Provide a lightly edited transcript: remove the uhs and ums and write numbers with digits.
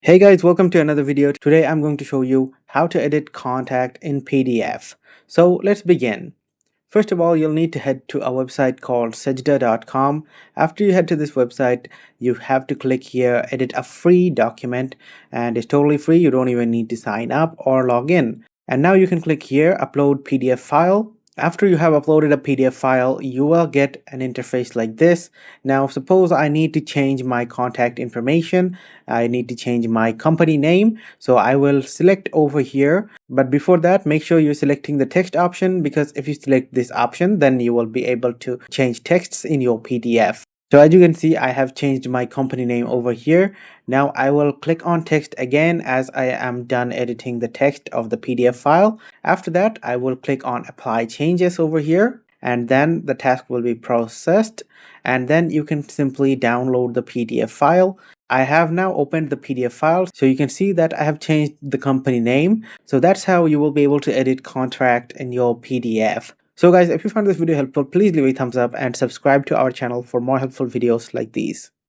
Hey guys, welcome to another video. Today I'm going to show you how to edit contact in PDF. So let's begin. First of all, you'll need to head to a website called Sejda.com. After you head to this website, you have to click here, edit a free document, and it's totally free. You don't even need to sign up or log in. And now you can click here, upload PDF file. After you have uploaded a PDF file, you will get an interface like this. Now, suppose I need to change my contact information. I need to change my company name. So I will select over here. But before that, make sure you're selecting the text option, because if you select this option, then you will be able to change texts in your PDF. So as you can see, I have changed my company name over here. Now I will click on text again as I am done editing the text of the PDF file. After that, I will click on apply changes over here, and then the task will be processed, and then you can simply download the PDF file. I have now opened the PDF file, so you can see that I have changed the company name. So that's how you will be able to edit contract in your PDF. So guys, if you found this video helpful, please leave a thumbs up and subscribe to our channel for more helpful videos like these.